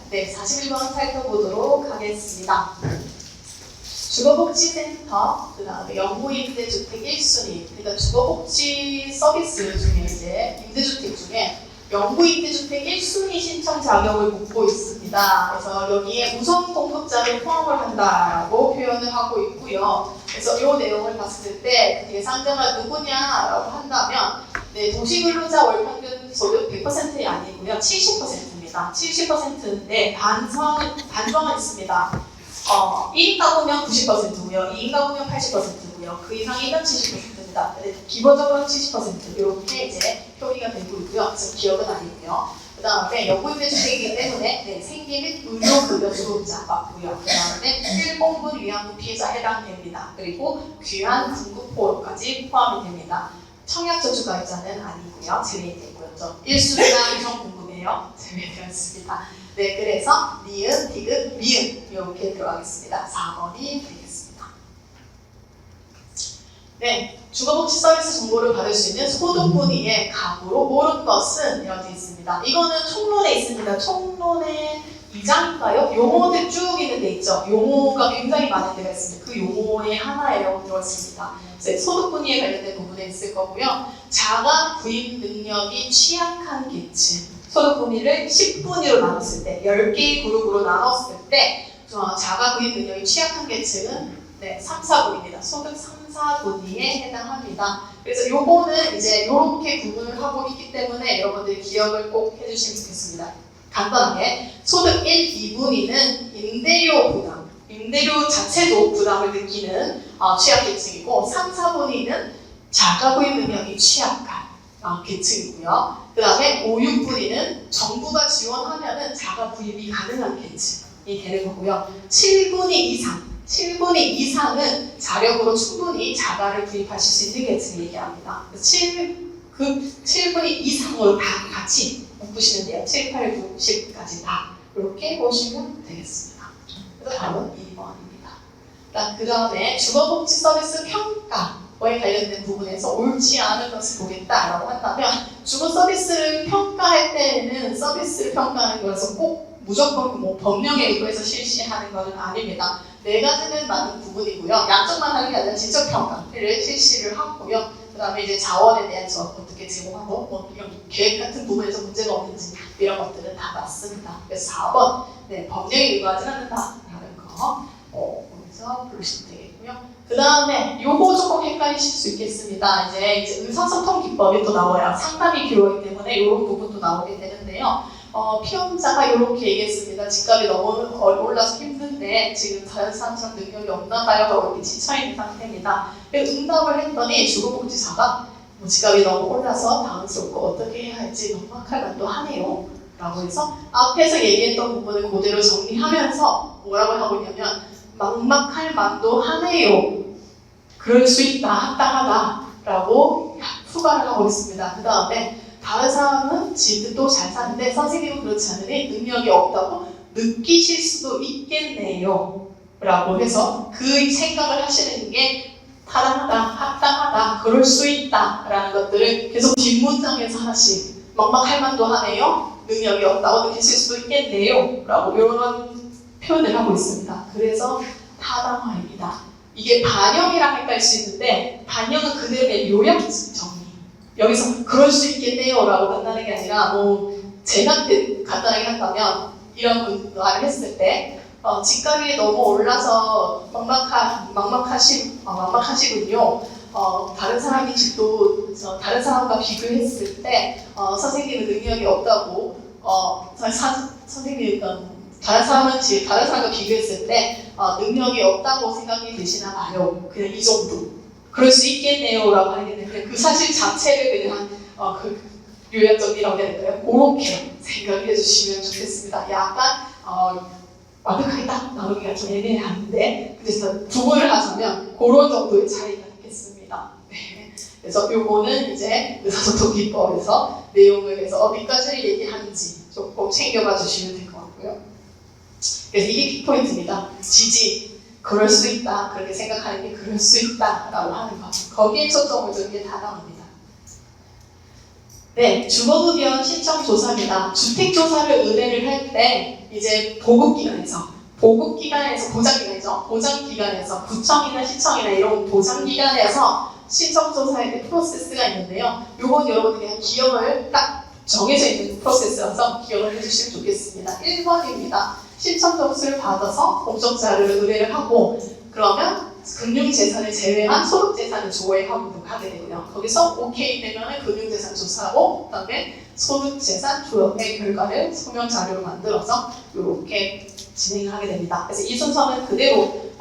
네, 41번 살펴보도록 하겠습니다. 주거복지센터, 그 다음에 영구임대주택 1순위, 그러니까 주거복지 서비스 중에 이제 임대주택 중에 영구임대주택 1순위 신청 자격을 묻고 있습니다. 그래서 여기에 우선 공급자를 포함을 한다라고 표현을 하고 있고요. 그래서 이 내용을 봤을 때 그 대상자가 누구냐라고 한다면 네, 도시근로자 월평균 소득 100%이 아니고요. 70%입니다. 70%인데 반정은 있습니다. 1인 가구면 90%고요. 2인 가구면 80%고요. 그 이상이면 70%입니다. 기본적으로 70% 이렇게 이제 표기가 되고 있고요. 그래서 기억은 아니고요. 그 다음에 영구임대주택이기 때문에 네, 생계 및 의료급여 수급자 맞고요. 그 다음에 필공분 위안부 피해자 해당됩니다. 그리고 귀환 등급호까지 포함이 됩니다. 청약저주가입자는 아니고요. 제외되고요. 1순위가 우선 궁금해요. 제외되었습니다. 네, 그래서 니은, 디귿, 미음 이렇게 들어가겠습니다. 4번이 되겠습니다. 네, 주거복지 서비스 정보를 받을 수 있는 소득분위의 가구로 옳은 것은 이렇게 있습니다. 이거는 총론에 있습니다. 총론에 2장인가요? 용어들 쭉 있는 데 있죠. 용어가 굉장히 많은 데가 있습니다. 그 용어의 하나라고 들어있습니다. 소득분위에 관련된 부분에 있을 거고요. 자가 구입 능력이 취약한 계층. 소득분위를 10분위로 나눴을 때, 10개의 그룹으로 나눴을 때 자가 구입 능력이 취약한 계층은 네, 3, 4분위입니다. 소득 3, 4분위에 해당합니다. 그래서 요거는 이제 이렇게 구분을 하고 있기 때문에 여러분들이 기억을 꼭 해주시면 좋겠습니다. 간단하게 소득 1, 2분위는 임대료 부담, 임대료 자체도 부담을 느끼는 취약계층이고 3, 4분위는 자가 구입 능력이 취약한 계층이고요. 그 다음에 5, 6분위는 정부가 지원하면은 자가 구입이 가능한 계층이 되는 거고요. 7분위 이상은 자력으로 충분히 자가를 구입하실 수 있는 계층을 얘기합니다. 7분위 이상으로 다 같이 묶으시면 돼요. 7, 8, 9, 10까지 다 이렇게 보시면 되겠습니다. 그래서 답은 2번입니다. 그 다음에 주거복지 서비스 평가에 관련된 부분에서 옳지 않은 것을 보겠다라고 한다면 주거 서비스를 평가할 때에는 서비스를 평가하는 것은 꼭 무조건 법령에 의거해서 실시하는 것은 아닙니다. 네 가지는 맞는 부분이고요. 양쪽만 하는 게 아니라 지적평가를 실시를 하고요. 그 다음에 이제 자원에 대한 어떻게 제공하고 이런 계획 같은 부분에서 문제가 없는지 이런 것들은 다 맞습니다. 그래서 4번 네, 법령에 의거하지 않는다라는 거 거기서 부르시면 되겠고요. 그 다음에 요거 조금 헷갈리실 수 있겠습니다. 이제 의사소통 기법이 또 나와요. 상담이 필요하기 때문에 이런 부분도 나오게 되는데요. 피험자가 이렇게 얘기했습니다. 집값이 너무 올라서 힘든데 지금 자연산업 능력이 없나 봐요 하고 이렇게 지쳐있는 상태입니다. 응답을 했더니 주거복지사가 집값이 너무 올라서 당황스럽고 어떻게 해야 할지 막막할 만도 하네요 라고 해서 앞에서 얘기했던 부분을 그대로 정리하면서 뭐라고 하고 있냐면 막막할 만도 하네요, 그럴 수 있다, 합당하다 라고 후가를 하고 있습니다. 그 다음에 다른 사람은 집도 잘 사는데 선생님은 그렇지 않으니 능력이 없다고 느끼실 수도 있겠네요 라고 해서 그 생각을 하시는 게 타당하다, 합당하다, 그럴 수 있다 라는 것들을 계속 뒷문장에서 하나씩 막막할 만도 하네요, 능력이 없다고 느끼실 수도 있겠네요 라고 이런 표현을 하고 있습니다. 그래서 타당화입니다. 이게 반영이랑 헷갈릴 수 있는데 반영은 그들의 요약 정리, 여기서 그럴 수 있겠네요 라고 끝나는 게 아니라 제가 간단하게 한다면 이런 말을 했을 때 집값이 너무 올라서 막막하시군요. 다른 사람이 집도 다른 사람과 비교했을 때 선생님은 능력이 없다고 선생님이 다른 사람과 비교했을 때 능력이 없다고 생각이 되시나 봐요. 그냥 이 정도. 그럴 수 있겠네요 라고 하겠는데 그 사실 자체를 그냥 그 요약정리라고 해야 될까요? 그렇게 생각을 해주시면 좋겠습니다. 약간 완벽하게 딱 나오기가 좀 애매한데 그래서 구분을 하자면 그런 정도의 차이가 있겠습니다. 네. 그래서 요거는 이제 의사소통 기법에서 내용을 해서 어디까지 얘기하는지 조금 챙겨봐 주시면 될 것 같고요. 그래서 이게 키포인트입니다. 지지, 그럴 수 있다, 그렇게 생각하는 게 그럴 수 있다 라고 하는 것, 거기에 초점을 두는 게 타당합니다. 네, 주거급여 신청조사입니다. 주택조사를 의뢰를 할 때 이제 보급기관에서 보장기관에서 구청이나 시청이나 이런 보장기관에서 신청조사의 프로세스가 있는데요. 요건 여러분 그냥 기억을 딱 정해져 있는 프로세스라서 기억을 해주시면 좋겠습니다. 1번입니다. 신청 접수를 받아서 목적 자료를 의뢰를 하고 그러면 금융재산을 제외한 소득재산을 조회하고 하게 되고요. 거기서 오케이 되면 금융재산 조사하고 그다음에 소득재산 조회의 결과를 소명 자료로 만들어서 이렇게 진행을 하게 됩니다. 그래서 이 순서는 그대로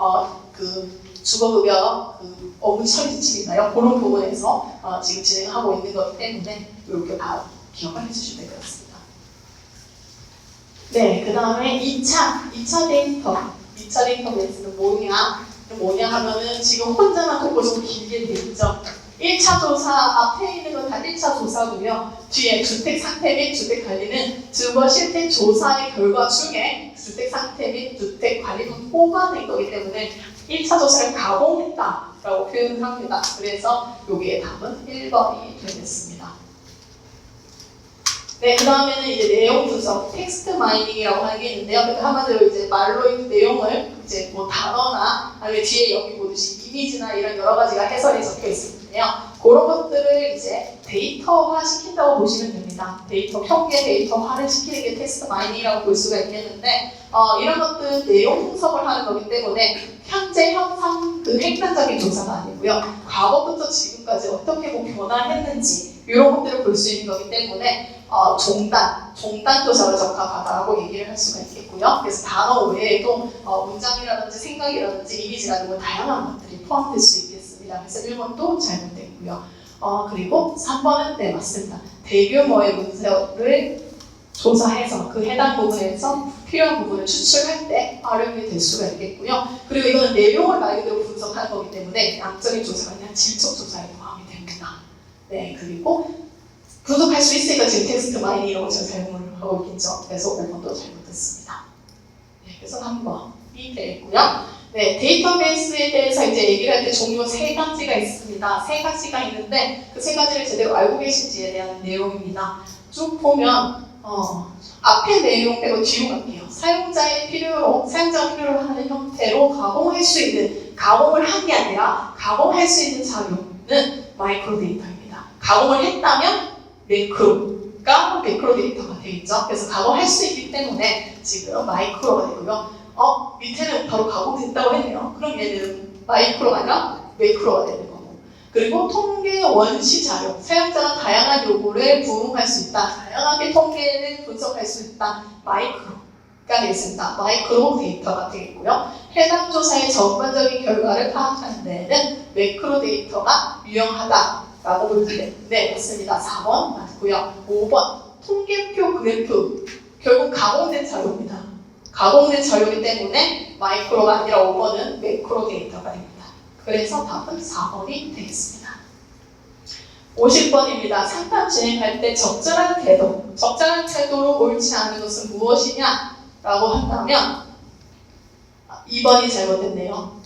그 주거급여 업무 처리 지침인가요? 그런 부분에서 지금 진행하고 있는 거기 때문에 이렇게 다 기억을 해주시면 될 것 같습니다. 네, 그 다음에 2차 데이터베이스는 뭐냐 하면은 지금 혼자만 듣고 좀 길게 돼 있죠. 1차 조사 앞에 있는 건 다 1차 조사고요. 뒤에 주택 상태 및 주택 관리는 주거 실태 조사의 결과 중에 주택 상태 및 주택 관리는 포함된 거기 때문에 1차 조사를 가공했다라고 표현을 합니다. 그래서 여기에 답은 1번이 되겠습니다. 네, 그 다음에는 이제 내용 분석, 텍스트 마이닝이라고 하는 게 있는데요. 한마디로 이제 말로 이 내용을 이제 뭐 단어나 아니면 뒤에 여기 보듯이 이미지나 이런 여러 가지가 해설이 적혀 있는데요. 그런 것들을 이제 데이터화 시킨다고 보시면 됩니다. 평계 데이터화를 시키는 게 텍스트 마이닝이라고 볼 수가 있겠는데, 이런 것들은 내용 분석을 하는 거기 때문에 현재 현상 그 획단적인 조사가 아니고요. 과거부터 지금까지 어떻게 변화했는지 이런 것들을 볼 수 있는 거기 때문에 종단 조사가 적합하다고 얘기를 할 수가 있겠고요. 그래서 단어 외에도 문장이라든지 생각이라든지 이미지라든지 다양한 것들이 포함될 수 있겠습니다. 그래서 1번도 잘못됐고요. 그리고 3번은 네 맞습니다. 대규모의 문서를 조사해서 그 해당 부분에서 필요한 부분을 추출할 때 활용이 될 수가 있겠고요. 그리고 이거는 내용을 말 그대로 분석하는 거기 때문에 양적인 조사가 아니라 질적 조사에 포함이 됩니다. 네, 그리고 분석할 수 있으니까 지금 텍스트 마이닝이라고 제가 사용을 하고 있겠죠. 그래서 5번도 잘못됐습니다. 네, 그래서 3번이 되겠고요. 네, 데이터베이스에 대해서 이제 얘기를 할 때 종류가 3가지가 있습니다. 3가지가 있는데 그 3가지를 제대로 알고 계신지에 대한 내용입니다. 쭉 보면 앞에 내용 빼고 뒤로 갈게요. 사용자가 필요로 하는 형태로 가공할 수 있는, 가공을 한 게 아니라 가공할 수 있는 자료는 마이크로 데이터입니다. 가공을 했다면 매크로가 매크로 데이터가 되어 있죠. 그래서 가공할 수 있기 때문에 지금 마이크로가 되고요. 밑에는 바로 가공됐다고 했네요. 그럼 얘는 마이크로가 아니라 매크로가 되는 거고. 그리고 통계 원시 자료, 사용자가 다양한 요구를 부응할 수 있다. 다양하게 통계를 분석할 수 있다. 마이크로가 되겠습니다. 마이크로 데이터가 되겠고요. 해당 조사의 전반적인 결과를 파악하는 데에는 매크로 데이터가 유용하다라고 볼 때, 네, 맞습니다. 4번 맞고요. 5번 통계표 그래프, 결국 가공된 자료입니다. 가공된 자료이기 때문에 마이크로가 아니라 5번은 매크로 데이터가 됩니다. 그래서 답은 4번이 되겠습니다. 50번입니다. 상담 진행할 때 적절한 태도로 옳지 않은 것은 무엇이냐? 라고 한다면 2번이 잘못됐네요.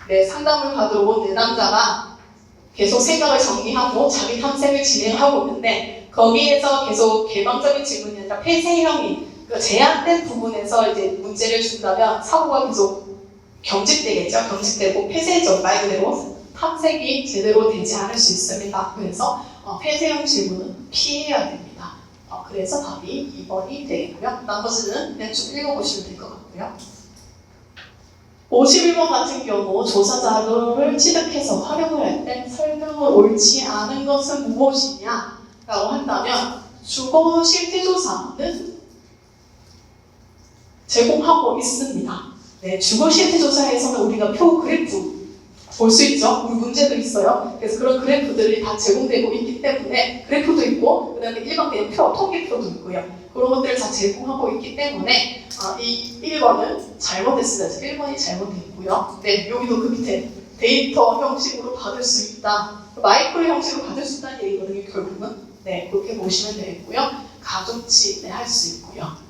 네, 상담을 받으러 온 내담자가 계속 생각을 정리하고 자기 탐색을 진행하고 있는데 거기에서 계속 개방적인 질문이 아니라 폐쇄형이 제한된 부분에서 이제 문제를 준다면 사고가 계속 경직되겠죠. 경직되고 폐쇄적 말 그대로 탐색이 제대로 되지 않을 수 있습니다. 그래서 폐쇄형 질문은 피해야 됩니다. 그래서 답이 2번이 되겠고요. 나머지는 그냥 좀 읽어보시면 될 것 같고요. 51번 같은 경우 조사 자료를 취득해서 활용을 할 때 설명을 옳지 않은 것은 무엇이냐 라고 한다면 주거 실태 조사는 제공하고 있습니다. 네, 주거 실태 조사에서는 우리가 표 그래프 볼 수 있죠. 우리 문제도 있어요. 그래서 그런 그래프들이 다 제공되고 있기 때문에 그래프도 있고 그다음에 일반 그냥 표, 통계표도 있고요. 그런 것들을 다 제공하고 있기 때문에 이 1번은 잘못됐습니다. 1번이 잘못됐고요. 네, 여기도 그 밑에 데이터 형식으로 받을 수 있다. 마이크로 형식으로 받을 수 있다는 얘기거든요. 결국은 네, 그렇게 보시면 되겠고요. 가중치 네, 할 수 있고요.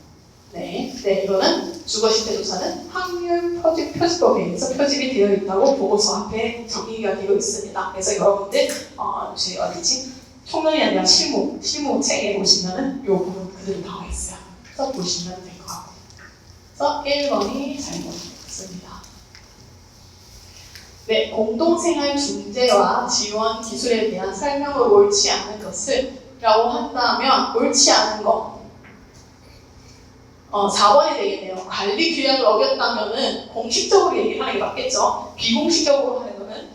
네, 이거는 주거실태 조사는 확률 표집법에 의해서 표집이 되어 있다고 보고서 앞에 정의가 되어 있습니다. 그래서 여러분들 어디지? 총론이 아니라 실무 책에 보시면은 요 부분 그대로 나와 있어요. 그래서 보시면 될 것 같고. 그래서 1번이 잘못됐습니다. 네, 공동생활 중재와 지원 기술에 대한 설명을 옳지 않은 것을 라고 한다면 옳지 않은 거 4번이 되겠네요. 관리 규약을 어겼다면은 공식적으로 얘기하는 게 맞겠죠. 비공식적으로 하는 거는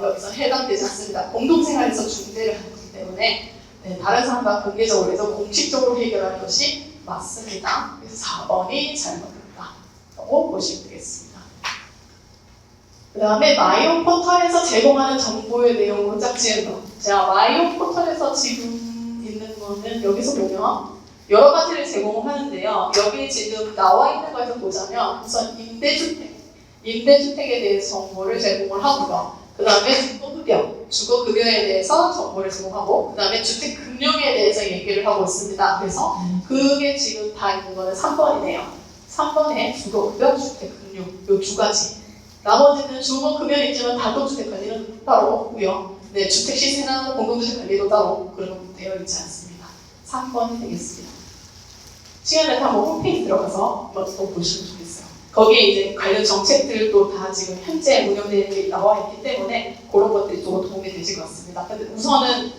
여기서 해당되지 않습니다. 공동생활에서 중재를 하는 거기 때문에 네, 다른 사람과 공개적으로 해서 공식적으로 해결하는 것이 맞습니다. 그래서 4번이 잘못됐다라고 보시면 되겠습니다. 그 다음에 마이온 포털에서 제공하는 정보의 내용으로 짝지은 것. 자, 마이온 포털에서 지금 있는 거는 여기서 보면 여러 가지를 제공하는데요. 여기 지금 나와 있는 거에서 보자면 우선 임대주택에 대해서 정보를 제공을 하고요. 그 다음에 주거급여에 대해서 정보를 제공하고 그 다음에 주택금융에 대해서 얘기를 하고 있습니다. 그래서 그게 지금 다 있는 거는 3번이네요. 3번에 주거급여, 주택금융 이 두 가지. 나머지는 주거급여는 있지만 단독주택관리는 따로 없고요. 네, 주택시세나 공동주택관리도 따로 그런 되어 있지 않습니다. 3번이 되겠습니다. 시간 날 한번 홈페이지 들어가서 한번 또 보시면 좋겠어요. 거기에 이제 관련 정책들도 다 지금 현재 운영되는 게 나와 있기 때문에 그런 것들이 조금 도움이 되실 것 같습니다. 근데 우선은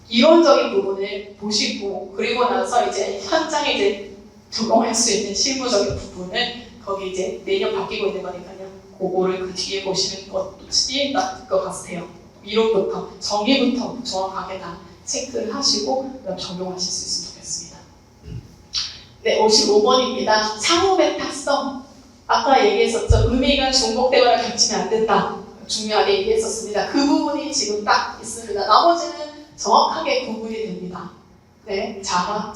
이론적인 부분을 보시고 그리고 나서 이제 현장에 이제 적용할 수 있는 실무적인 부분을 거기 이제 매년 바뀌고 있는 거니까요. 그거를 그 뒤에 보시는 것이 나을 것 같아요. 이론부터 정의부터 정확하게 다 체크를 하시고 그다음 적용하실 수 있으면 좋겠습니다. 네, 55번입니다. 상호 배타성. 아까 얘기했었죠. 의미가 중복되거나 겹치면 안 된다. 중요하게 얘기했었습니다. 그 부분이 지금 딱 있습니다. 나머지는 정확하게 구분이 됩니다. 네, 자가,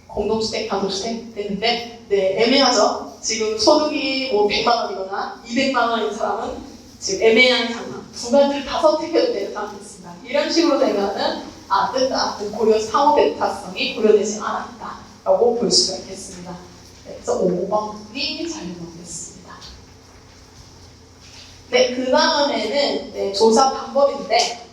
공동주택, 단독주택 되는데, 네, 애매하죠. 지금 소득이 뭐 100만 원이거나 200만 원인 사람은 지금 애매한 상황. 두 가지를 다 선택해도 되는 상황이 있습니다. 이런 식으로 되면은 안 된다. 상호 배타성이 고려되지 않았다라고 볼 수가 있겠습니다. 네, 그래서 5번이 잘못됐습니다. 네, 그 다음에는 네, 조사 방법인데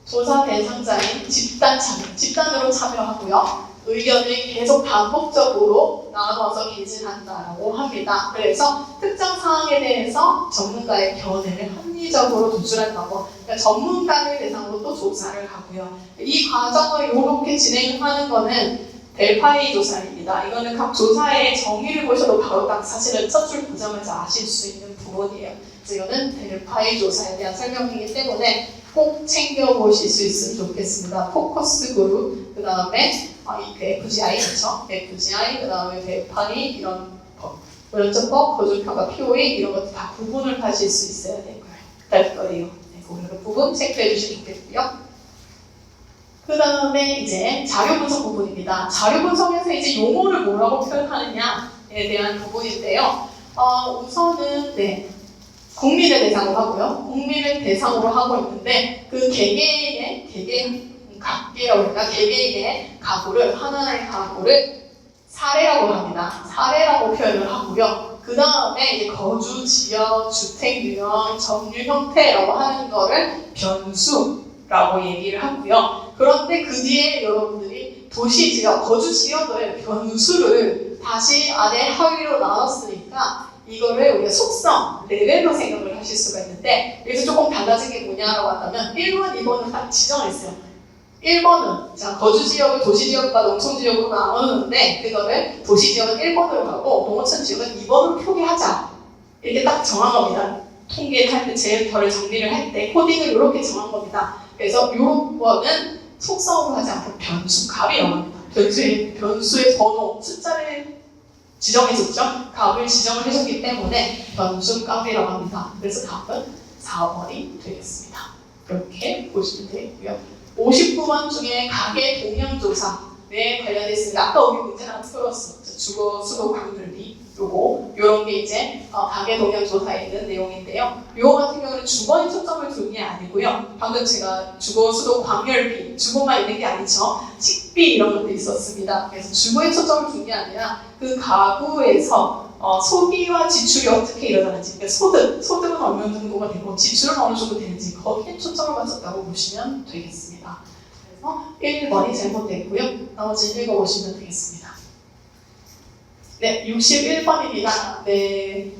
조사 대상자인 집단으로 참여하고요. 의견을 계속 반복적으로 나눠서 개진한다라고 합니다. 그래서 특정 사항에 대해서 전문가의 견해를 합리적으로 도출하는 방법. 그러니까 전문가를 대상으로 또 조사를 하고요. 이 과정을 이렇게 진행하는 거는 델파이 조사입니다. 이거는 각 조사의 정의를 보셔도 바로 딱 사실은 첫 줄 보자마자 아실 수 있는 부분이에요. 그래서 이거는 델파이 조사에 대한 설명이기 때문에 꼭 챙겨보실 수 있으면 좋겠습니다. 포커스 그룹, 그 다음에 FGI, 그렇죠? FGI, 그 다음에 델파이, 이런 면접법, 거주평가, POE 이런 것도 다 구분을 하실 수 있어야 될 거예요. 네, 그 부분 체크해 주시면 좋겠고요. 그 다음에 이제 자료 분석 부분입니다. 자료 분석에서 이제 용어를 뭐라고 표현하느냐에 대한 부분인데요. 우선은 네, 국민을 대상으로 하고요. 국민을 대상으로 하고 있는데 그 각계라고 할까? 개개인의 가구를 하나의 가구를 사례라고 합니다. 사례라고 표현을 하고요. 그 다음에 이제 거주 지역, 주택 유형, 점유 형태라고 하는 거를 변수라고 얘기를 하고요. 그런데 그 뒤에 여러분들이 도시 지역, 거주 지역을 변수를 다시 아래 하위로 나눴으니까 이거를 우리가 속성, 레벨로 생각을 하실 수가 있는데 여기서 조금 달라진 게 뭐냐라고 한다면 1번, 2번은 딱 지정했어요. 1번은 자 거주지역을 도시지역과 농촌지역으로 나누는데 그거를 도시지역은 1번으로 하고 농어촌지역은 2번으로 표기하자. 이렇게 딱 정한 겁니다. 통계를 할 때, 데이터를 정리를 할 때 코딩을 이렇게 정한 겁니다. 그래서 이런 거는 속성으로 하지 않고 변수값이라고 합니다. 변수의 번호, 숫자를 지정해줬죠. 값을 지정을 해줬기 때문에 변수값이라고 합니다. 그래서 값은 4번이 되겠습니다. 이렇게 보시면 되겠고요. 59번 중에 가계 동향조사에 관련되어 있습니다. 아까 우리 문제 하나 풀었어. 주거 수도 광들비 요런 게 이제 가계 동향조사에 있는 내용인데요. 요거 같은 경우는 주거에 초점을 두는 게 아니고요. 방금 제가 주거 수도 광열비, 주거만 있는 게 아니죠. 식비 이런 것도 있었습니다. 그래서 주거에 초점을 두는 게 아니라 그 가구에서 소비와 지출이 어떻게 일어나는지, 그러니까 소득은 어느 정도가 되고 지출은 어느 정도 되는지 거기에 초점을 맞췄다고 보시면 되겠습니다. 그래서 1번이 잘못됐고요. 나머지 읽어보시면 되겠습니다. 네, 61번입니다. 네,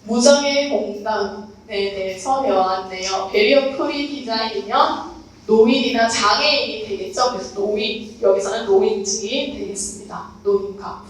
무장의 공단에 대해서 배워왔네요. 베리어 프리 디자인이면 노인이나 장애인이 되겠죠. 그래서 노인, 여기서는 노인증이 되겠습니다. 노인값.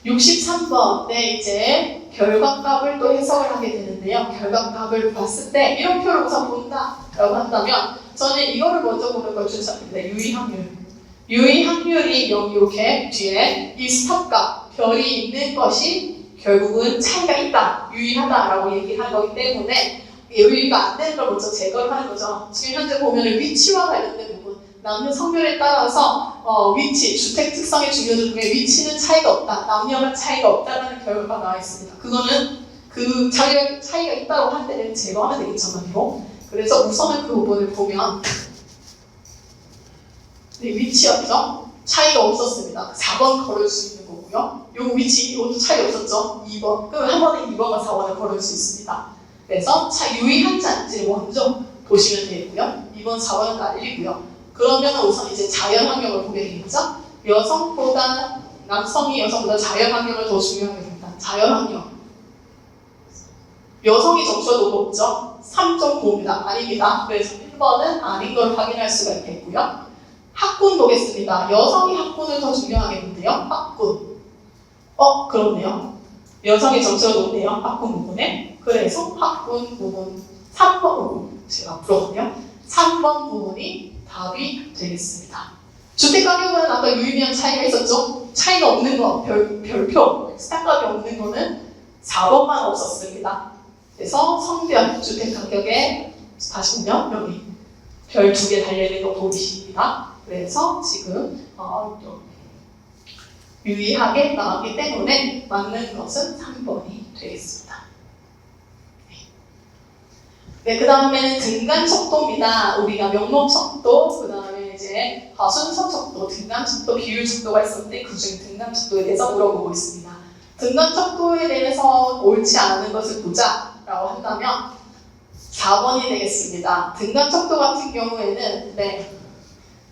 63번, 네, 이제 결과값을 또 해석을 하게 되는데요. 결과값을 봤을 때 이런 표를 우선 본다라고 한다면 저는 이거를 먼저 보는 걸 추천합니다. 유의확률. 유의확률이 여기 이렇게 뒤에 이 스탑값, 별이 있는 것이 결국은 차이가 있다, 유의하다라고 얘기를 한 거기 때문에 유의가 안 되는 걸 먼저 제거를 하는 거죠. 지금 현재 보면 위치와 관련된 부분, 남녀 성별에 따라서 위치, 주택 특성의 중요도 중에 위치는 차이가 없다, 남녀가 차이가 없다라는 결과가 나와 있습니다. 그거는 그 차이가 있다고 할 때는 제거하면 되겠죠. 그래서 우선은 그 부분을 보면 위치였죠? 차이가 없었습니다. 4번 걸을 수 있는 거고요. 요 위치, 이것도 차이 없었죠? 2번. 그럼 한 번에 2번과 4번을 걸을 수 있습니다. 그래서 유의한지 아닌지를 먼저 보시면 되겠고요. 2번, 4번은 날리고요. 그러면 우선 이제 자연 환경을 보게 되겠죠? 남성이 여성보다 자연 환경을 더 중요하게 본다. 자연 환경. 여성이 점수가 높죠? 3.9입니다. 아닙니다. 그래서 1번은 아닌 걸 확인할 수가 있겠고요. 학군 보겠습니다. 여성이 학군을 더 중요하게 본대요. 학군. 그렇네요. 여성의 점수가 높네요. 학군 부분에. 그래서 학군 부분 3번 부분 제가 풀었거든요. 3번 부분이 답이 되겠습니다. 주택가격은 아까 유의미한 차이가 있었죠? 차이가 없는 거, 별표, 스탑값이 없는 거는 4번만 없었습니다. 그래서 성별, 주택가격에 다시 보면 여기 별 2개 달려있는 거 보이십니다. 그래서 지금 유의하게 나왔기 때문에 맞는 것은 3번이 되겠습니다. 네, 그 다음에는 등간 척도입니다. 우리가 명목 척도, 그 다음에 이제 순서 척도, 등간 척도, 비율 척도가 있었는데 그 중에 등간 척도에 대해서 물어보고 있습니다. 등간 척도에 대해서 옳지 않은 것을 보자라고 한다면 4번이 되겠습니다. 등간 척도 같은 경우에는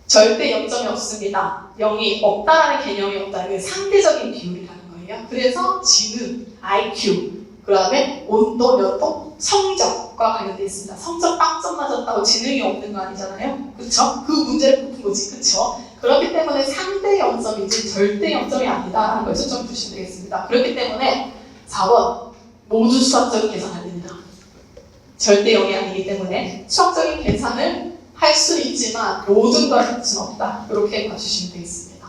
절대 0점이 없습니다. 0이 없다라는 개념이 없다는 게 상대적인 비율이라는 거예요. 그래서 지능, IQ, 그 다음에 온도, 몇도, 성적과 관련되어 있습니다. 성적 빵점 맞았다고 지능이 없는 거 아니잖아요. 그쵸? 그 문제를 푸는 거지. 그쵸? 그렇기 때문에 상대 0점이지 절대 0점이 아니다라는 걸 초점 주시면 되겠습니다. 그렇기 때문에 4번 모두 수학적인 계산 안 됩니다. 절대 0이 아니기 때문에 수학적인 계산을 할 수 있지만 모든 걸 할 수는 없다. 이렇게 봐주시면 되겠습니다.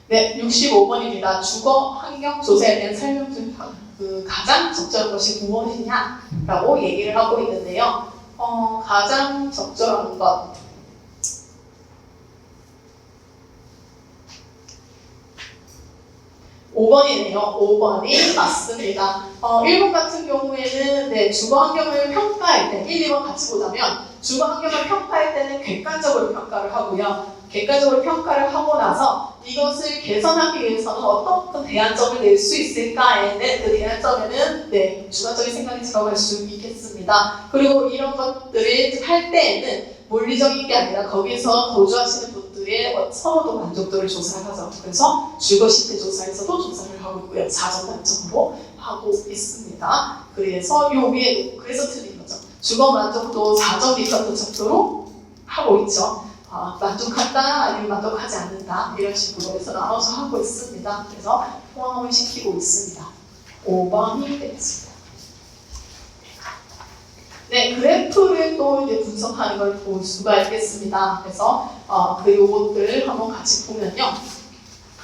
네, 65번입니다. 주거 환경 조사에 대한 설명 중 가장 적절한 것이 무엇이냐라고 얘기를 하고 있는데요. 가장 적절한 것. (5번이네요) 5번이 맞습니다. 1번 같은 경우에는 주거 환경을 평가할 때 1, 2번 같이 보자면 주거 환경을 평가할 때는 객관적으로 평가를 하고요. 객관적으로 평가를 하고 나서 이것을 개선하기 위해서는 어떤 대안점을 낼 수 있을까에는 그 대안점에는 주관적인 생각이 들어갈 수 있겠습니다. 그리고 이런 것들을 할 때에는 물리적인 게 아니라 거기서 거주하시는 분들의 서로도 만족도를 조사를 하죠. 그래서 주거 실태 조사에서도 조사를 하고 있고요. 4점 만점으로 하고 있습니다. 그래서 요 위에 그래서 틀린 거죠. 주거 만족도 4점 이상 정도로 하고 있죠. 만족한다 아니면 만족하지 않는다 이런 식으로 해서 나눠서 하고 있습니다. 그래서 포함을 시키고 있습니다. 5번이 되겠습니다. 네, 그래프를 또 이제 분석하는 걸 볼 수가 있겠습니다. 그래서 요것들 한번 같이 보면요.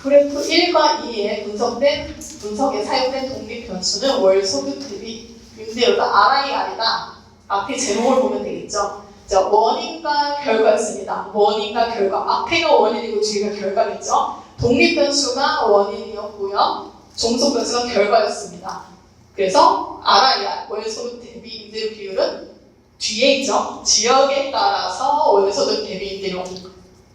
그래프 1과 2에 분석에 사용된 독립 변수는 월 소득 대비 임대료가 RIR이다. 앞에 제목을 보면 되겠죠. 자, 원인과 결과였습니다. 원인과 결과. 앞에가 원인이고 뒤가 결과겠죠. 독립 변수가 원인이었고요. 종속 변수가 결과였습니다. 그래서 RIR, 월소득 대비 임대료 비율은 뒤에 있죠. 지역에 따라서 월소득 대비 임대료,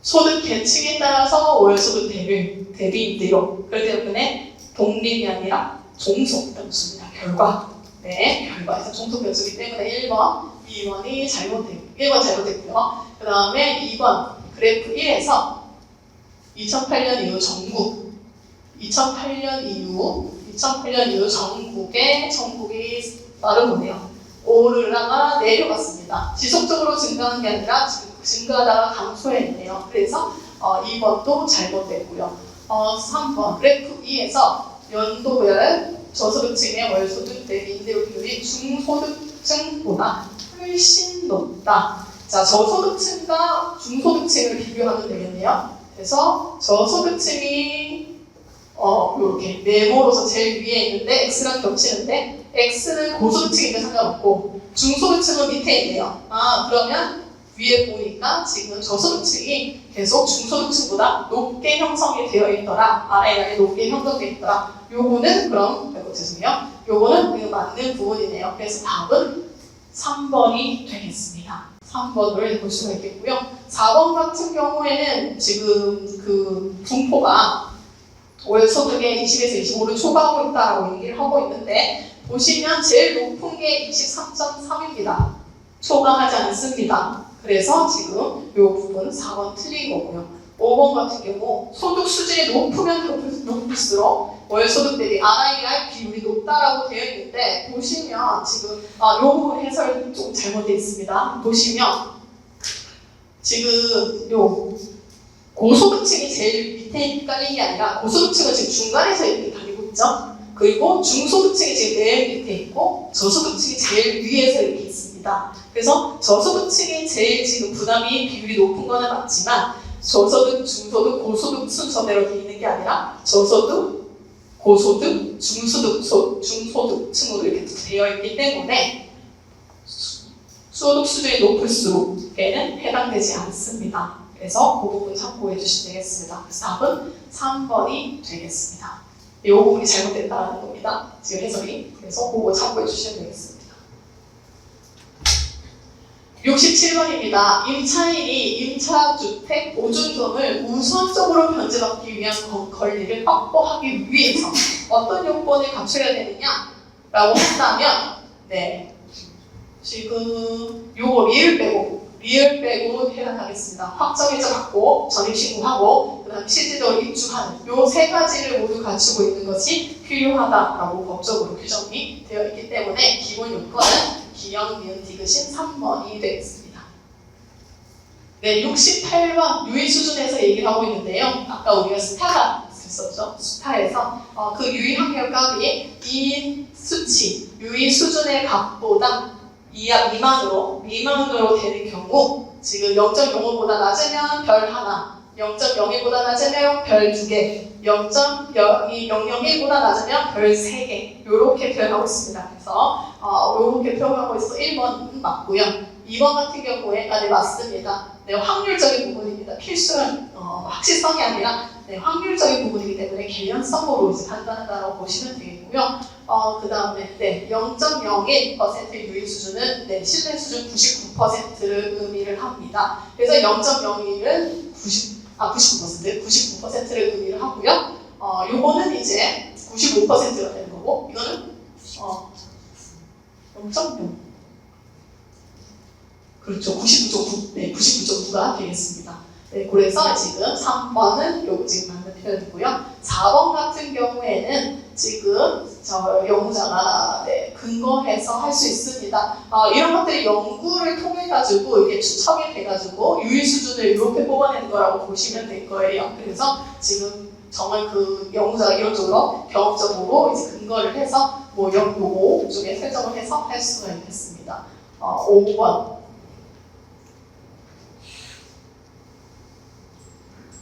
소득 계층에 따라서 월소득 대비 임대료. 그렇기 때문에 독립이 아니라 종속 변수입니다. 결과. 네, 결과에서 종속 변수이기 때문에 1번 2번이 잘못됐고 1번 잘못됐고요. 그 다음에 2번 그래프 1에서 2008년 이후 전국 2008년 이후 전국이 빠르군요. 오르다가 내려갔습니다. 지속적으로 증가한 게 아니라 증가하다가 감소했네요. 그래서 2번도 잘못됐고요. 3번 그래프 2에서 연도별 저소득층의 월소득 대비 임대료 비율이 중소득층보다 훨씬 높다. 자, 저소득층과 중소득층을 비교하면 되겠네요. 그래서 저소득층이 이렇게 네모로서 제일 위에 있는데 X랑 겹치는데 X는 고소득층이니까 상관없고 중소득층은 밑에 있네요. 그러면 위에 보니까 지금 저소득층이 계속 중소득층보다 높게 형성이 되어 있더라. 아래에 높게 형성되어 있더라. 요거는 그럼 죄송해요. 요거는 맞는 부분이네요. 그래서 답은 3번이 되겠습니다. 3번을 볼 수가 있겠고요. 4번 같은 경우에는 지금 그 분포가 월 소득의 20에서 25를 초과하고 있다라고 얘기를 하고 있는데 보시면 제일 높은 게 23.3입니다. 초과하지 않습니다. 그래서 지금 이 부분 4번 틀린 거고요. 5번 같은 경우 소득 수준이 높으면 높을수록 월 소득 대비 RIR 비율이 높다라고 되어 있는데 보시면 지금 요 해설 좀 잘못되어 있습니다. 보시면 지금 요 고소득층이 제일 밑에 깔린 게 아니라 고소득층은 지금 중간에서 이렇게 다니고 있죠. 그리고 중소득층이 지금 맨 밑에 있고 저소득층이 제일 위에서 이렇게 있습니다. 그래서 저소득층이 제일 지금 부담이 비율이 높은 거는 맞지만 저소득, 중소득, 고소득 순서대로 되어 있는 게 아니라 저소득, 고소득, 중소득층으로 이렇게 되어 있기 때문에 소득 수준이 높을수록에는 해당되지 않습니다. 그래서 그 부분 참고해 주시면 되겠습니다. 그래서 답은 3번이 되겠습니다. 이 부분이 잘못됐다는 겁니다. 지금 해설이. 그래서 그거 참고해 주시면 되겠습니다. 67번입니다. 임차인이 임차주택 보증금을 우선적으로 변제받기 위한 권리를 확보하기 위해서 어떤 요건을 갖춰야 되느냐라고 한다면 지금 요거 리을 빼고 해당하겠습니다. 확정일자 받고 전입신고하고 그 다음에 실질적으로 입주하는 요 세 가지를 모두 갖추고 있는 것이 필요하다라고 법적으로 규정이 되어 있기 때문에 기본 요건은 기역, 니은, 디귿인 3번이 되겠습니다. 네, 68번 유의 수준에서 얘기를 하고 있는데요. 아까 우리가 스타가 있었죠. 스타에서 그 유의 확률 값이 이 수치, 유의 수준의 값보다 이하 미만으로 되는 경우 지금 0.05보다 낮으면 별 하나, 0.01보다 낮으면 별 2개, 0.001보다 낮으면 별 3개 이렇게 표현하고 있습니다. 그래서 이렇게 표현하고 있어서 1번은 맞고요. 2번 같은 경우에 맞습니다. 네, 확률적인 부분입니다. 필수는 확실성이 아니라 확률적인 부분이기 때문에 개연성으로 이제 판단한다고 보시면 되겠고요. 그 다음에 0.01% 유의 수준은 신뢰 수준 99%를 의미를 합니다. 그래서 0.01은 99%를 의미를 하고요. 요거는 이제 95%가 되는 거고 이거는 0.0 그렇죠. 99.9가 되겠습니다. 네, 그래서 지금 3번은 요거 지금 맞는 표현이고요. 4번 같은 경우에는 지금 연구자가 근거해서 할 수 있습니다. 이런 것들이 연구를 통해 가지고 이게 추측이 돼 가지고 유의 수준을 이렇게 뽑아내는 거라고 보시면 될 거예요. 그래서 지금 정말 그 연구자가 이론적으로 경험적으로 이제 근거를 해서 연구 쪽에 설정을 해서 할 수가 있겠습니다. 5번.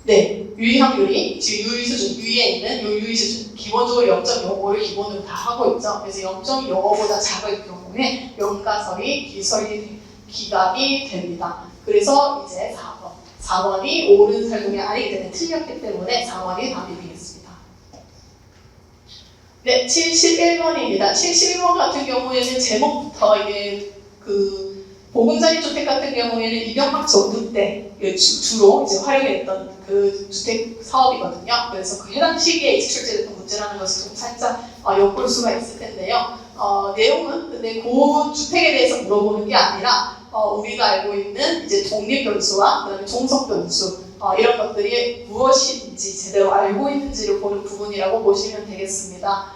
유의 확률이 지금 유의 수준, 위에 있는 이 유의 수준 기본적으로 0.05를 기본으로 다 하고 있죠. 그래서 0.05보다 작을 경우에 명가설이 기각이 됩니다. 그래서 이제 4번이 옳은 설명이 아니기 때문에 틀렸기 때문에 4번이 답이 되겠습니다. 71번입니다. 71번 같은 경우에는 제목부터 이게 보금자리 주택 같은 경우에는 이명박 정부 때 주로 이제 활용했던 그 주택 사업이거든요. 그래서 그 해당 시기에 출제됐던 문제라는 것을 좀 살짝 엿볼 수가 있을 텐데요. 내용은 근데 그 주택에 대해서 물어보는 게 아니라 우리가 알고 있는 이제 독립변수와 그다음에 종속변수 이런 것들이 무엇인지 제대로 알고 있는지를 보는 부분이라고 보시면 되겠습니다.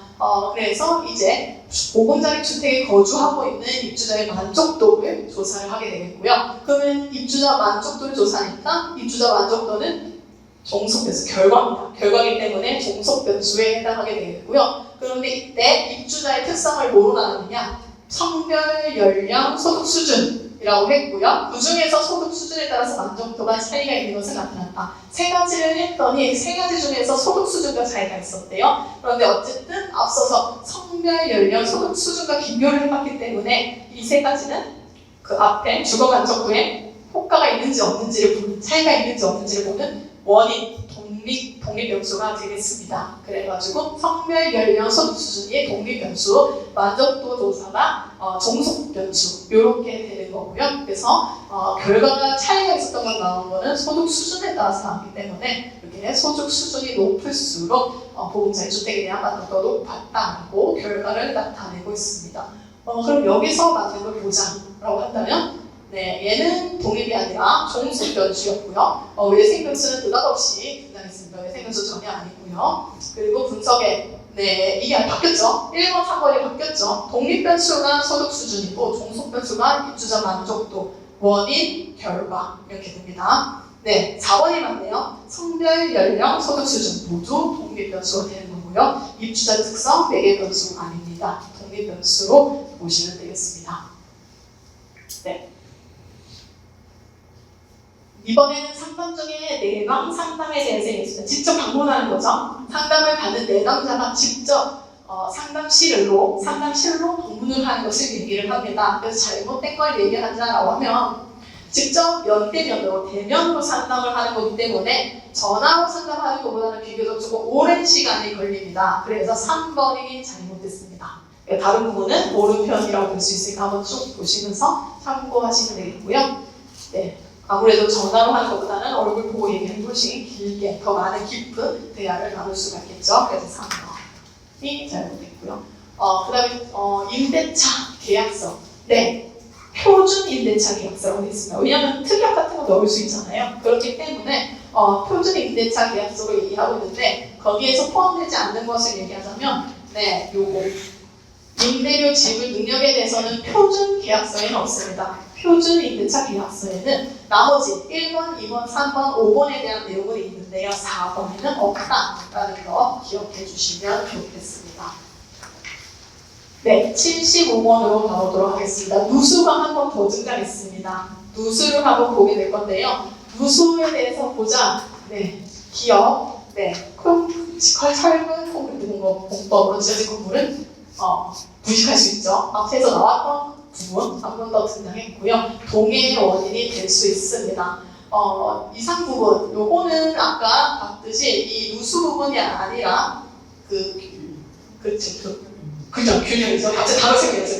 그래서 이제 보금자리 주택에 거주하고 있는 입주자의 만족도를 조사를 하게 되겠고요. 그러면 입주자 만족도를 조사하니까 입주자 만족도는 종속변수 결과입니다. 결과이기 때문에 종속변수에 해당하게 되겠고요. 그런데 이때 입주자의 특성을 뭐로 나누느냐? 성별, 연령, 소득 수준이라고 했고요. 그 중에서 소득 수준에 따라서 만족도가 차이가 있는 것은 나타났다. 세 가지를 했더니 세 가지 중에서 소득 수준과 차이가 있었대요. 그런데 어쨌든 앞서서 성별, 연령, 소득 수준과 비교를 해봤기 때문에 이 세 가지는 그 앞에 주거 만족도에 효과가 있는지 없는지를 보는, 차이가 있는지 없는지를 보는 원인, 독립변수가 되겠습니다. 그래가지고 성별, 연령, 소득 수준이 독립변수, 만족도 조사가 종속변수 이렇게 되는 거고요. 그래서 결과가 차이가 있었던 건 나온 거는 소득 수준에 따라서 나왔기 때문에 이렇게 소득 수준이 높을수록 보금자리 주택에 대한 만족도가 높았다고 결과를 나타내고 있습니다. 그럼 여기서 맞는 걸 보자라고 한다면 얘는 독립이 아니라 종속변수였고요. 외생변수는 느닷없이 등장했습니다. 외생변수 전혀 아니고요. 그리고 분석에 이게 바뀌었죠. 1번, 3번이 바뀌었죠. 독립변수가 소득 수준이고 종속변수가 입주자 만족도, 원인, 결과 이렇게 됩니다. 4번이 맞네요. 성별, 연령, 소득 수준 모두 독립변수가 되는 거고요. 입주자 특성, 매개변수가 아닙니다. 독립변수로 보시면 되겠습니다. 이번에는 상담 중에 내방 상담에 대해서 얘기했습니다. 직접 방문하는 거죠. 상담을 받는 내담자가 직접 상담실로 방문을 하는 것을 얘기를 합니다. 그래서 잘못된 걸 얘기하자라고 하면 직접 면대면으로 대면으로 상담을 하는 거기 때문에 전화로 상담하는 것보다는 비교적 조금 오랜 시간이 걸립니다. 그래서 3번이 잘못됐습니다. 다른 부분은 옳은 표현이라고 볼 수 있으니까 한번 쭉 보시면서 참고하시면 되겠고요. 아무래도 전화로 하는 것보다는 얼굴 보고 얘기하는 것이 길게 더 많은 깊은 대화를 나눌 수가 있겠죠. 그래서 3번이 잘못됐고요. 그 다음에 임대차 계약서. 표준 임대차 계약서라고 되어 있습니다. 왜냐하면 특약 같은 거 넣을 수 있잖아요. 그렇기 때문에 표준 임대차 계약서로 얘기하고 있는데 거기에서 포함되지 않는 것을 얘기하자면 요거 임대료 지불 능력에 대해서는 표준 계약서에는 없습니다. 표준 임대차 계약서에는 나머지 1번, 2번, 3번, 5번에 대한 내용은 있는데요. 4번에는 없다라는 거 기억해 주시면 좋겠습니다. 75번으로 가보도록 하겠습니다. 누수가 한 번 더 등장했습니다. 누수를 한번 보게 될 건데요. 누수에 대해서 보자. 기업, 철근, 콘크리트 공법으로 지어진 건물은 부식할 수 있죠. 앞에서 나왔던 부분 한 번 더 등장했고요. 동해의 원인이 될 수 있습니다. 이상 부분, 요거는 아까 봤듯이 이 누수 부분이 아니라 균열이죠. 갑자기 단어 생각났어요.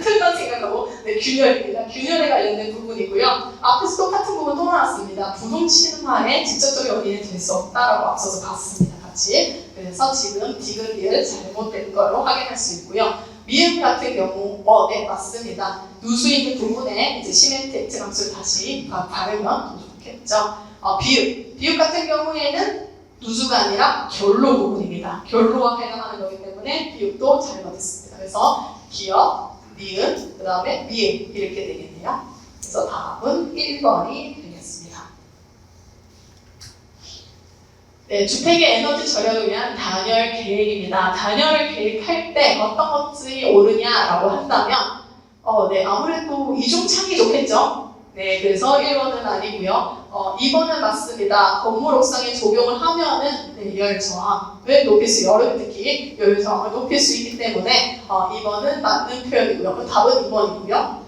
틀만 생각하고 균열입니다. 균열에 관련된 부분이고요. 앞에서 똑같은 부분 또 나왔습니다. 부동 침하에 직접적인 원인이 될 수 없다라고 앞서서 봤습니다. 같이. 그래서 지금 디귿리을 잘못된 걸로 확인할 수 있고요. 미음 같은 경우, 맞습니다. 누수 있는 부분에 이제 시멘트 함수를 다시 바르면 더 좋겠죠. 비읍 같은 경우에는 누수가 아니라 결로 부분입니다. 결로와 해당하는 거기 때문에 비읍도 잘못했습니다. 그래서 기역, 니은, 그 다음에 미음 이렇게 되겠네요. 그래서 답은 1번이 되겠습니다. 주택의 에너지 절약을 위한 단열 계획입니다. 단열을 계획할 때 어떤 것들이 옳으냐라고 한다면 아무래도 이중창이 좋겠죠. 그래서 1번은 아니고요. 2번은 맞습니다. 건물 옥상에 적용을 하면은 열 저항을 높일 수, 여름 특히 열 저항을 높일 수 있기 때문에 2번은 맞는 표현이고요. 그럼 답은 2번이고요.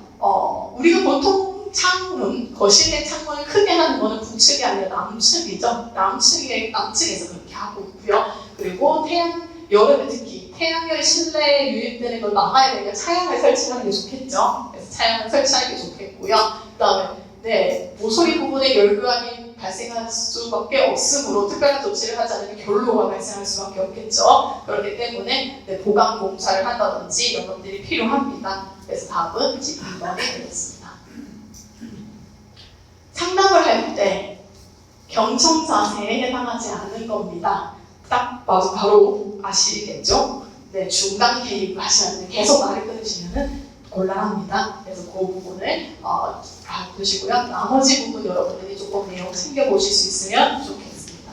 우리가 보통 창문, 거실의 창문을 크게 하는 거는 북측이 아니라 남측이죠. 남측에서 그렇게 하고 있고요. 그리고 여름에 특히 태양열이 실내에 유입되는 걸 막아야 되니까 차양을 설치하는 게 좋겠죠. 그래서 차양을 설치하는 게 좋겠고요. 그 다음에 모서리 부분에 열교환이 발생할 수밖에 없으므로 특별한 조치를 하지 않으면 결로가 발생할 수밖에 없겠죠. 그렇기 때문에 보강 공사를 한다든지 이런 것들이 필요합니다. 그래서 답은 지금 2번이 되겠습니다. 상담을 할 때 경청 자세에 해당하지 않는 겁니다. 딱 봐도 바로 아시겠죠? 네, 중간 개입을 하시면 계속 말을 끊으시면은 곤란합니다. 그래서 그 부분을 봐두시고요. 나머지 부분 여러분들이 조금 내용 챙겨보실 수 있으면 좋겠습니다.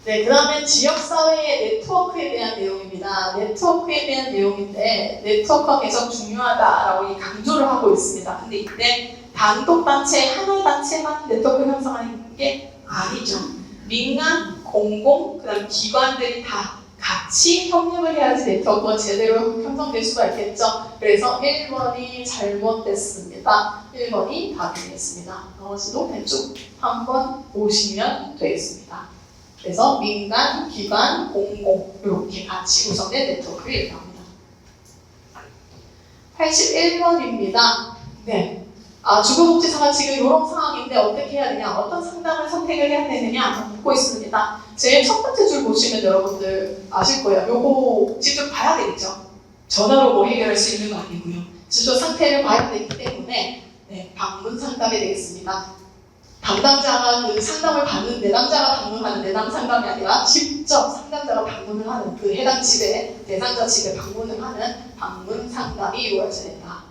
네, 그 다음에 지역사회의 네트워크에 대한 내용입니다. 네트워크에 대한 내용인데 네트워크가 계속 중요하다라고 강조를 하고 있습니다. 근데 이때 단독단체, 하나의 단체만 네트워크 형성하는 게 아니죠. 민간, 공공, 그 다음에 기관들이 다 같이 협력을 해야지 네트워크가 제대로 형성될 수가 있겠죠. 그래서 1번이 잘못됐습니다. 1번이 답이겠습니다. 나머지도 왼쪽 한번 보시면 되겠습니다. 그래서 민간, 기관, 공공 이렇게 같이 구성된 네트워크를 얘기합니다. 81번입니다. 네. 주거복지사가 지금 이런 상황인데 어떻게 해야 되냐, 어떤 상담을 선택을 해야 되느냐 묻고 있습니다. 제일 첫 번째 줄 보시면 여러분들 아실 거예요. 요거 직접 봐야 되겠죠. 전화로 뭐 해결할 수 있는 거 아니고요. 직접 상태를 봐야 되기 때문에 네, 방문 상담이 되겠습니다. 담당자가 그 상담을 받는 내담자가 방문하는 내담 상담이 아니라 직접 상담자가 방문을 하는 그 해당 집에 대상자 집에 방문을 하는 방문 상담이 이루어져야 된다.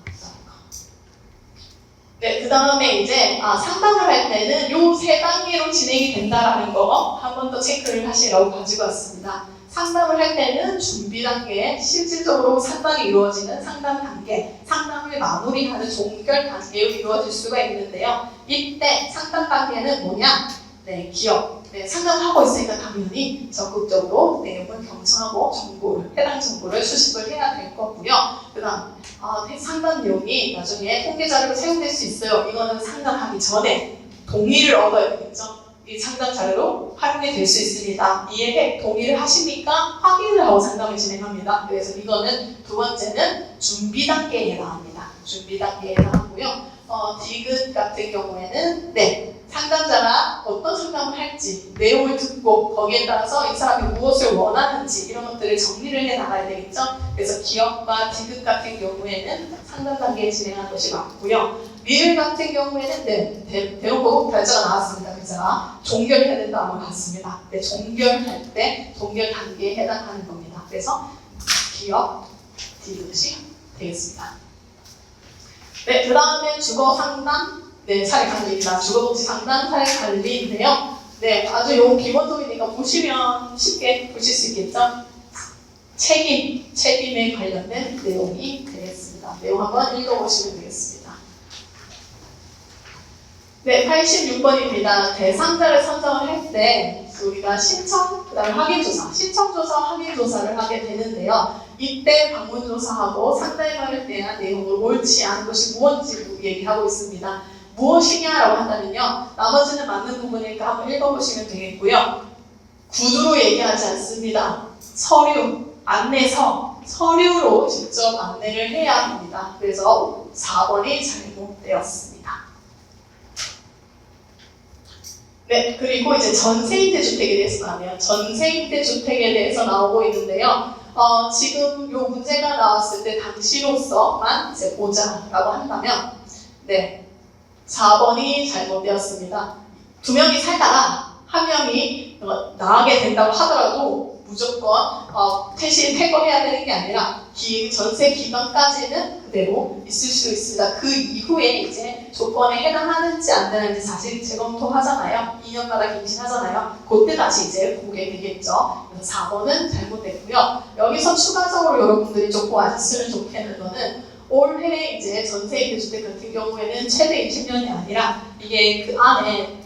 네, 그 다음에 이제 상담을 할 때는 요 3단계로 진행이 된다라는 거 한 번 더 체크를 하시라고 가지고 왔습니다. 상담을 할 때는 준비 단계, 실질적으로 상담이 이루어지는 상담 단계, 상담을 마무리하는 종결 단계로 이루어질 수가 있는데요. 이때 상담 단계는 뭐냐? 네, 기업. 네, 상담하고 있으니까 당연히 적극적으로 내용을 경청하고 해당 정보를 수집을 해야 될 거고요. 그 다음, 상담 내용이 나중에 통계 자료로 사용될 수 있어요. 이거는 상담하기 전에 동의를 얻어야 되겠죠. 이 상담 자료로 활용이 될 수 있습니다. 동의를 하십니까? 확인을 하고 상담을 진행합니다. 그래서 이거는 두 번째는 준비 단계에 해당합니다. 준비 단계에 해당하고요. 디귿 같은 경우에는 상담자가 어떤 상담을 할지 내용을 듣고 거기에 따라서 이 사람이 무엇을 원하는지 이런 것들을 정리를 해 나가야 되겠죠. 그래서 기업과 디귿 같은 경우에는 상담 단계에 진행하는 것이 맞고요. 리을 같은 경우에는 대놓고 결자가 나왔습니다. 글자가 종결해야 된다 한번 봤습니다. 종결할 때 종결 단계에 해당하는 겁니다. 그래서 기업, 디귿이 되겠습니다. 네, 그 다음에 주거 상담, 사례 관리입니다. 주거복지 상담, 사례 관리인데요. 네, 아주 요 기본적이니까 보시면 쉽게 보실 수 있겠죠? 책임에 관련된 내용이 되겠습니다. 내용 한번 읽어보시면 되겠습니다. 네, 86번입니다. 대상자를 선정을 할 때 우리가 신청, 그 다음에 확인조사, 신청조사, 확인조사를 하게 되는데요. 이때 방문조사하고 상담에 대한 내용을 옳지 않은 것이 무엇인지 얘기하고 있습니다. 무엇이냐라고 한다면요. 나머지는 맞는 부분이니까 한번 읽어보시면 되겠고요. 구두로 얘기하지 않습니다. 서류, 안내서, 서류로 직접 안내를 해야 합니다. 그래서 4번이 잘못되었습니다. 네, 그리고 이제 전세임대 주택에 대해서 나오네요. 전세임대 주택에 대해서 나오고 있는데요. 지금 요 문제가 나왔을 때 당시로서만 이제 보자라고 한다면, 4번이 잘못되었습니다. 2명이 살다가 1명이 나가게 된다고 하더라도 무조건 퇴거해야 되는 게 아니라 전세 기간까지는 그대로 있을 수 있습니다. 그 이후에 이제 조건에 해당하는지 안 되는지 사실 재검토하잖아요. 2년마다 갱신하잖아요. 그때 다시 이제 보게 되겠죠. 그래서 4번은 잘못됐고요. 여기서 추가적으로 여러분들이 조금 아셨으면 좋겠는 거는 올해 이제 전세임대 주택 같은 경우에는 최대 20년이 아니라 이게 그 안에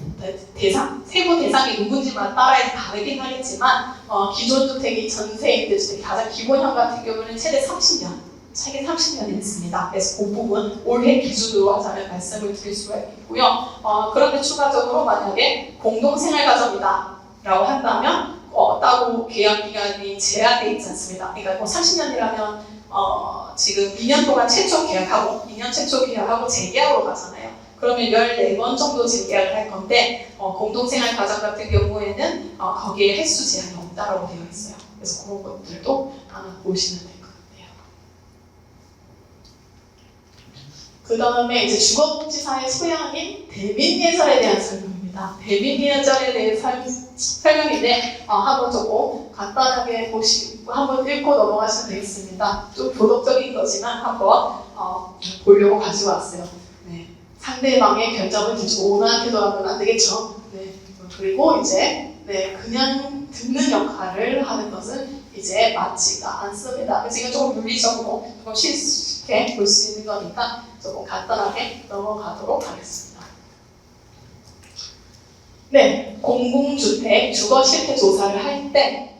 세부 대상이 누군지만 따라서 다르긴 하겠지만 기존 주택이 전세임대 주택 가장 기본형 같은 경우는 최대 30년이 있습니다. 그래서 그 부분 올해 기준으로 하자면 말씀을 드릴 수가 있고요. 그런데 추가적으로 만약에 공동생활가정이다 라고 한다면 따로 계약 기간이 제한되어 있지 않습니다. 그러니까 뭐 30년이라면 지금 2년 동안 최초 계약하고 2년 최초 계약하고 재계약으로 가잖아요. 그러면 14번 정도 지금 계약을 할 건데 공동생활 가정 같은 경우에는 거기에 횟수 제한이 없다라고 되어 있어요. 그래서 그런 것들도 하나 보시면 될 것 같아요. 그 다음에 이제 주거복지사의 소양인 대민예절에 대한 설명입니다. 대민예절에 대한 설명인데 한번 조금 간단하게 보시고 한번 읽고 넘어가시면 되겠습니다. 좀 도덕적인 거지만 한번 보려고 가지고 왔어요. 네. 상대방의 결정을 듣고 온화하게 돌아가면 안 되겠죠. 네. 그리고 이제 그냥 듣는 역할을 하는 것은 이제 맞지가 않습니다. 그래서 이건 조금 윤리적으로 좀 쉽게 볼 수 있는 거니까 조금 간단하게 넘어가도록 하겠습니다. 네, 공공주택 주거 실태 조사를 할 때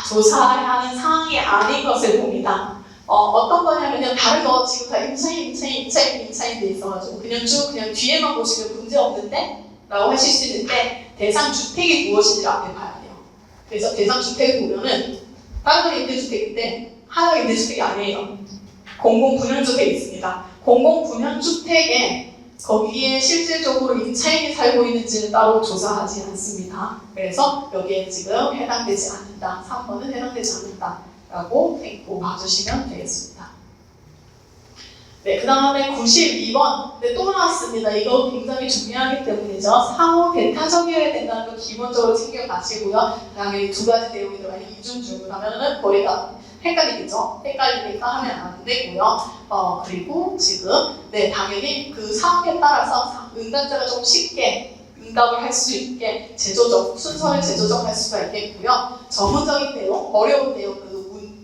조사를 하는 사항이 아닌 것을 봅니다. 어떤 거냐면요, 다른 거 지금 다 임차인 돼 있어가지고 그냥 뒤에만 보시면 문제 없는데? 라고 하실 수 있는데 대상 주택이 무엇인지를 앞에 봐야 돼요. 그래서 대상 주택을 보면은 다른 건 임대주택인데 하나가 임대주택이 아니에요. 공공분양주택이 있습니다. 공공분양주택에 거기에 실질적으로 임차인이 살고 있는지는 따로 조사하지 않습니다. 그래서 여기에 지금 해당되지 않는다. 3번은 해당되지 않는다. 라고 봐주시면 되겠습니다. 네, 그 다음에 92번. 네, 또 나왔습니다. 이거 굉장히 중요하기 때문이죠. 상호 배타적이어야 된다는 거 기본적으로 챙겨가시고요. 당연히 두 가지 내용이 들어가 있는 이중주문 하면은 머리가 헷갈리겠죠? 헷갈리니까 하면 안 되고요. 그리고 지금 당연히 그 상황에 따라서 응답자가 좀 쉽게 응답을 할 수 있게 순서를 재조정할 수가 있겠고요. 전문적인 내용, 어려운 내용,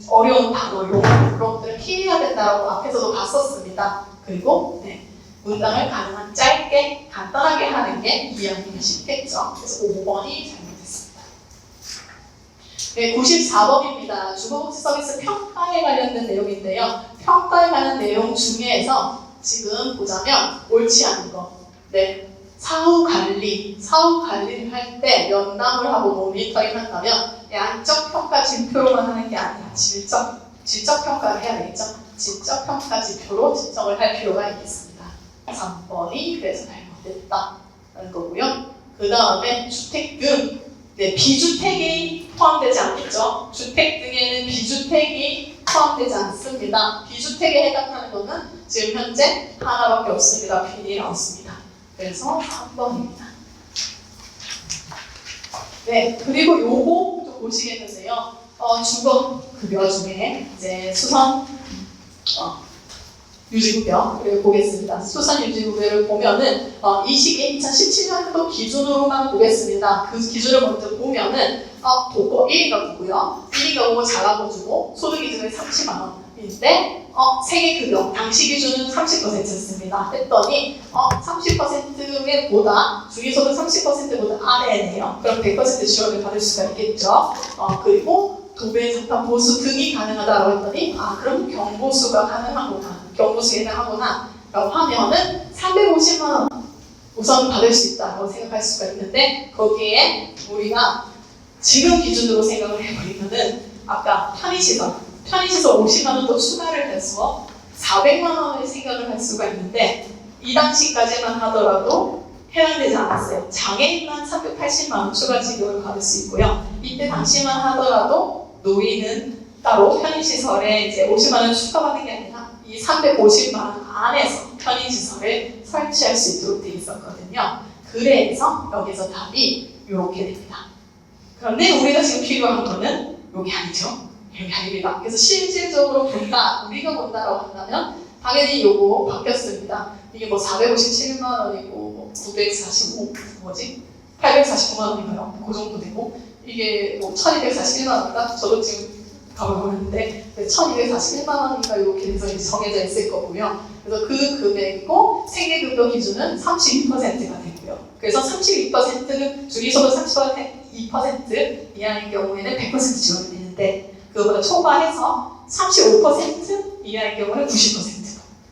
어려운 단어, 용어 그런 것들을 피해야 된다고 앞에서도 봤었습니다. 그리고 문장을 가능한 짧게, 간단하게 하는 게 이해하기가 쉽겠죠. 그래서 5번이 잘못됐습니다. 네, 94번입니다. 주거복지 서비스 평가에 관련된 내용인데요. 평가에 관한 내용 중에서 지금 보자면 옳지 않은 거. 사후 관리를 할 때 면담을 하고 모니터링 한다면 양적 평가 지표로만 하는 게 아니라 질적 평가를 해야 되겠죠. 질적 평가 지표로 측정을 할 필요가 있겠습니다. 3번이 그래서 잘못됐다는 거고요. 그 다음에 주택금, 비주택이 포함되지 않겠죠. 주택 등에는 비주택이 포함되지 않습니다. 비주택에 해당하는 것은 지금 현재 하나밖에 없습니다. B이 나왔습니다. 그래서 3번입니다. 네, 그리고 요거 좀 보시겠는데요. 주거급여 중에 이제 수선 유지급여를 보겠습니다. 수선 유지급여를 보면은 이 시기에 2017년도 기준으로만 보겠습니다. 그 기준을 먼저 보면은 도고 1위가 누구요? 1위가 보고 잘라보주고 소득 기준은 30만 원인데 생애급여 당시 기준은 30%였습니다. 했더니 30%에 보다 중위소득 30%보다 아래네요. 그럼 100% 지원을 받을 수가 있겠죠. 그리고 도배, 재판, 보수 등이 가능하다고 했더니 그럼 경보수가 가능하구나. 경보수에 해당하구나 라고 하면은 350만 원 우선 받을 수 있다고 생각할 수가 있는데 거기에 우리가 지금 기준으로 생각을 해버리면은 아까 편의시설 50만 원 더 추가를 해서 400만 원을 생각을 할 수가 있는데 이 당시까지만 하더라도 해당되지 않았어요. 장애인만 380만 원 추가 지급을 받을 수 있고요. 이때 당시만 하더라도 노인은 따로 편의시설에 이제 50만 원 추가받는 게 아니라 이 350만 원 안에서 편의시설을 설치할 수 있도록 되어 있었거든요. 그래서 여기서 답이 이렇게 됩니다. 그런데 우리가 지금 필요한 거는 이게 아니죠. 이게 아닙니다. 그래서 실질적으로 우리가 본다라고 한다면 당연히 요거 바뀌었습니다. 이게 457만 원이고 849만 원인가요? 그 정도 되고 이게 1241만 원인가? 저도 지금 가보는데 1241만 원인가 이렇게 돼서 정해져 있을 거고요. 그래서 그 금액이고 생계급여 기준은 32%가 되고요. 그래서 32%는 중위소득 32% 이하인 경우에는 100% 지원이 되는데 그거보다 초과해서 35% 이하인 경우는 90%.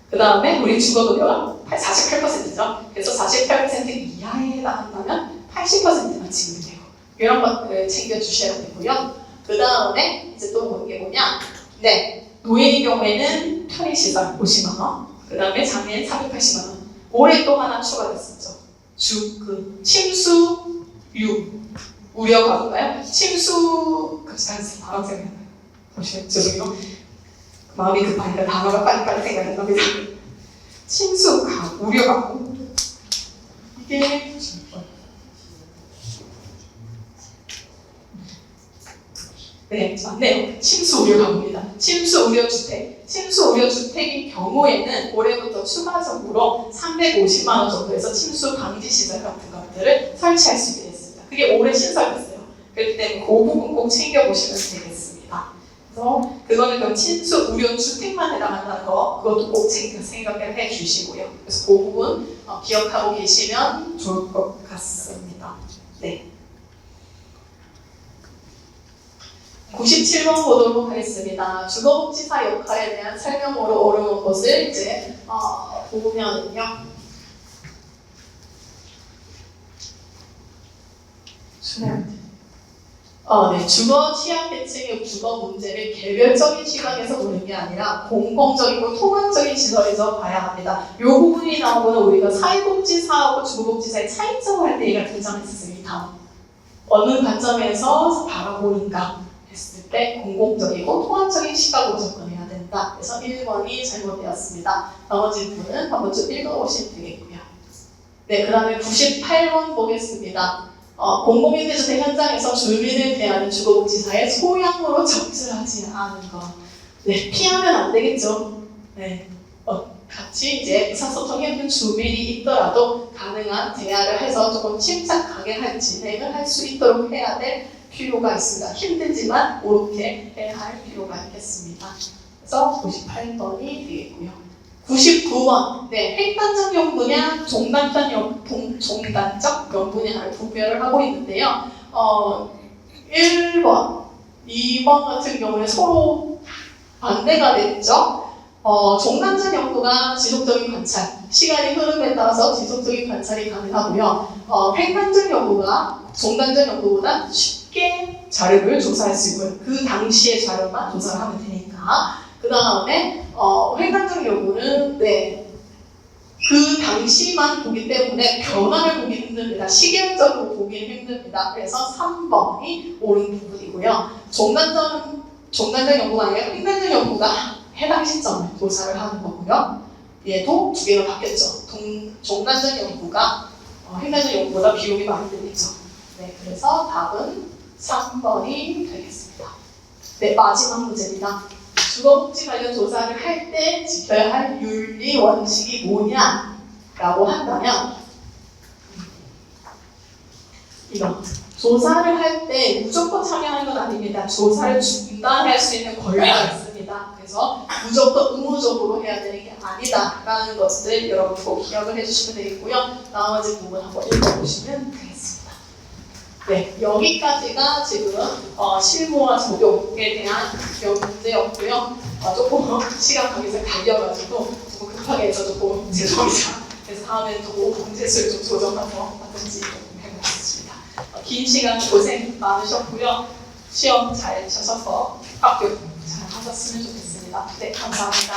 그 다음에 우리 주거급여가 48%죠. 그래서 48% 이하에 해당한다면 80%만 지급이 되고 이런 것들을 챙겨주셔야 되고요. 그 다음에 이제 또 보는 게 뭐냐? 노인의 경우에는 편의시설 50만 원, 그 다음에 장애인 480만 원. 올해 또 하나 추가됐었죠. 침수 우려가인가요? 침수 바로 생각나요. 잠시만요. 죄송해요. 마음이 급하니까 단어가 빨리빨리 생각이 나게 됩니다. 침수 우려가구. 이게 네, 맞네요. 침수 우려 가구입니다. 침수 우려 주택. 침수 우려 주택인 경우에는 올해부터 추가적으로 350만 원 정도에서 침수 방지 시설 같은 것들을 설치할 수 있게 됐습니다. 그게 올해 신설됐어요. 그렇기 때문에 그 부분 꼭 챙겨보시면 되겠습니다. 그래서 그거는 그럼 침수 우려 주택만 해당한다는 거, 그것도 꼭 생각을 해주시고요. 그래서 그 부분 기억하고 계시면 좋을 것 같습니다. 네. 97번 보도록 하겠습니다. 주거복지사 역할에 대한 설명으로 옳은 것을 이제 보면은요. 네, 주거 취약계층의 주거 문제를 개별적인 시각에서 보는 게 아니라 공공적이고 통합적인 시선에서 봐야 합니다. 이 부분이 나오고는 우리가 사회복지사하고 주거복지사의 차이점을 할 때가 등장했습니다. 어느 관점에서 바라보는가 했을 때 공공적이고 통합적인 시각으로 접근해야 된다. 그래서 1번이 잘못되었습니다. 나머지 부분은 한번 좀 읽어보시면 되겠고요. 네, 그 다음에 98번 보겠습니다. 공공임대주택 현장에서 주민을 대하는 주거복지사의 소양으로 적절하지 않은 것. 네, 피하면 안 되겠죠. 네, 같이 이제 의사소통이 없는 주민이 있더라도 가능한 대화를 해서 조금 침착하게 진행을 할 수 있도록 해야 될 필요가 있습니다. 힘들지만 그렇게 해야 할 필요가 있겠습니다. 그래서 98번이 되겠고요. 99번, 네, 횡단적 용분야, 종단적 용분야를 구별을 하고 있는데요. 1번, 2번 같은 경우에 서로 반대가 됐죠. 종단적 연구가 지속적인 관찰, 시간의 흐름에 따라서 지속적인 관찰이 가능하고요. 횡단적 연구가 종단적 연구보다 쉽게 자료를 조사할 수 있고요. 그 당시의 자료만 조사를 하면 되니까. 그 다음에 횡단적 연구는 그 당시만 보기 때문에 변화를 보기 힘듭니다. 시계적으로 보기는 힘듭니다. 그래서 3번이 옳은 부분이고요. 종단적 연구가 아니라 횡단적 연구가 해당 시점을 조사를 하는 거고요. 얘도 두 개가 바뀌었죠. 종단적 연구가 횡단적 연구보다 비용이 많이 들겠죠. 네, 그래서 답은 3번이 되겠습니다. 네, 마지막 문제입니다. 주거복지 관련 조사를 할 때 지켜야 할 윤리 원칙이 뭐냐라고 한다면 이거 조사를 할 때 무조건 참여하는 건 아닙니다. 조사를 중단할 수 있는 권리가 있습니다. 그래서 무조건 의무적으로 해야 되는 게 아니다라는 것들 여러분 꼭 기억을 해주시면 되겠고요. 나머지 부분 한번 읽어보시면 되겠습니다. 네, 여기까지가 지금 실무와 적용에 대한 문제였고요. 조금 시간 관계상 달려가지고 조금 급하게 해서 조금 죄송합니다. 그래서 다음에는 조금 문제수를 좀 조정해서 하든지 조금 해보겠습니다. 긴 시간 고생 많으셨고요. 시험 잘 쳐셔서 합격 잘 하셨으면 좋겠습니다. 네, 감사합니다.